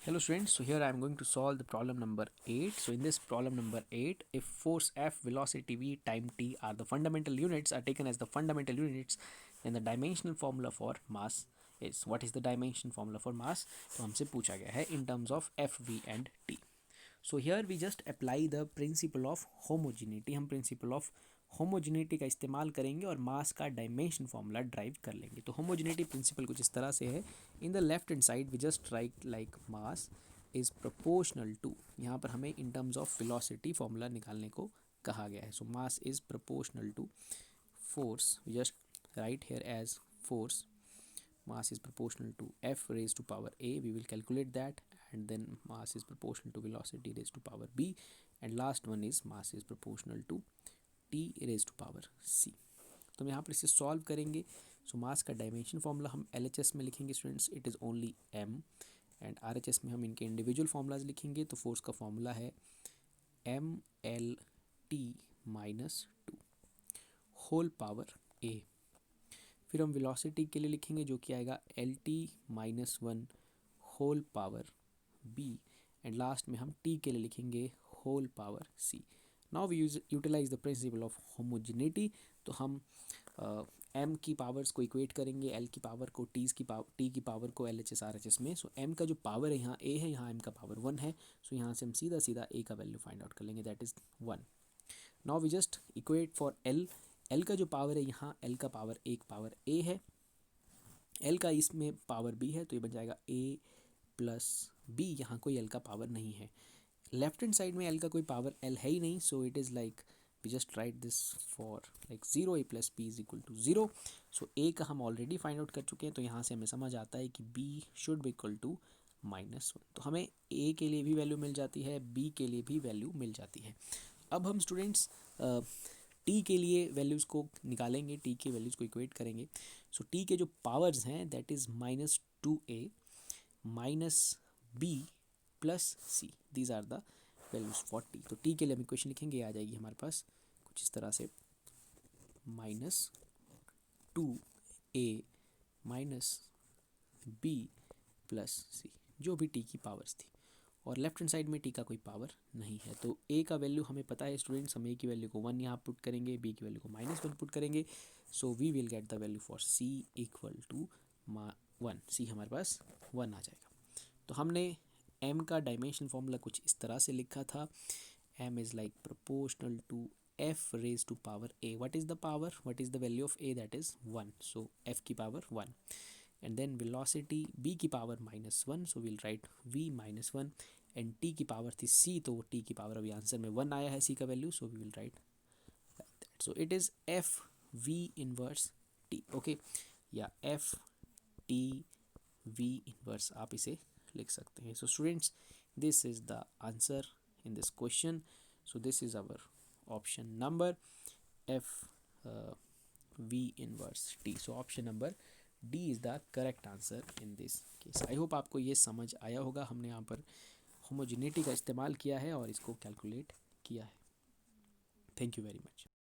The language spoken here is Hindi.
Hello students, so here I am going to solve the problem number 8. So in this problem number 8, if force F, velocity V, time T are the fundamental units, are taken as the fundamental units, then the dimensional formula for mass is. What is the dimension formula for mass? तो हमसे पूछा गया है in terms of F, V and T. So here we just apply the principle of homogeneity. हम principle of होमोजिनिटी का इस्तेमाल करेंगे और मास का डायमेंशन फार्मूला ड्राइव कर लेंगे. तो होमोजिनिटी प्रिंसिपल कुछ इस तरह से है. In the left hand side we just write like mass is proportional to, यहाँ पर हमें in terms of velocity formula निकालने को कहा गया है. So mass is proportional to force. We just write here as force. Mass is proportional to F raised to power A. We will calculate that. And then mass is proportional to velocity raised to power B. And last one is mass is proportional to T raised to power C. तो हम यहाँ पर इसे सॉल्व करेंगे. सो मास का डायमेंशन फार्मूला हम LHS में लिखेंगे students. It is only M. And RHS में हम इनके इंडिविजुअल फार्मूलाज लिखेंगे. तो फोर्स का फार्मूला है MLT minus two whole power A. फिर हम वेलोसिटी के लिए लिखेंगे जो कि आएगा LT minus one whole power B. And last में हम T के लिए लिखेंगे whole power C. Now we utilize the principle of homogeneity. तो हम M की पावर्स को इक्वेट करेंगे, L की पावर को T की पावर को LHS RHS में. सो M का जो पावर है यहाँ A है, यहाँ M का पावर 1 है. सो यहाँ से हम सीधा सीधा A का वैल्यू फाइंड आउट कर लेंगे, that is 1. Now we just equate for L का जो पावर है यहाँ L का पावर एक पावर A है, L का इसमें पावर B है, तो ये बन जाएगा A प्लस B. यहाँ कोई L का पावर नहीं है. लेफ्ट हैंड साइड में L का कोई पावर L है ही नहीं. So it is like we just write this for like 0 A plus B is equal to 0. सो A का हम ऑलरेडी फाइंड आउट कर चुके हैं, तो यहाँ से हमें समझ आता है कि B should be equal to -1. तो हमें A के लिए भी वैल्यू मिल जाती है, B के लिए भी वैल्यू मिल जाती है. अब हम स्टूडेंट्स T के लिए वैल्यूज़ को निकालेंगे, T के वैल्यूज़ को इक्वेट करेंगे. सो T के जो पावर्स हैं that is -2A minus B plus C. These are the values for T. तो T के लिए हम इक्वेशन लिखेंगे, आ जाएगी हमारे पास कुछ इस तरह से -2A minus B plus C, जो भी T की पावर्स थी. और लेफ्ट हैंड साइड में T का कोई पावर नहीं है. तो A का वैल्यू हमें पता है स्टूडेंट्स, हम A की वैल्यू को 1 यहाँ पुट करेंगे, B की वैल्यू को -1 पुट करेंगे. So we will get the value for C equal to 1. C हमारे पास 1 आ जाएगा. तो हमने M का डायमेंशन फार्मूला कुछ इस तरह से लिखा था. M is like proportional to F raised to power A. What is the power? What is the value of A? That is 1. So F की power 1. And then velocity B की power -1. So we'll write V -1. And T की पावर थी C, तो T की पावर अभी आंसर में 1 आया है C का value. So we will write like that. So it is F V inverse T. Okay, या F T V inverse आप इसे लिख सकते हैं. So students, this is the answer in this question. So this is our option number F V inverse T. So option number D is the correct answer in this case. I hope आपको ये समझ आया होगा. हमने यहाँ पर होमोजिनिटी का इस्तेमाल किया है और इसको कैलकुलेट किया है. Thank you very much.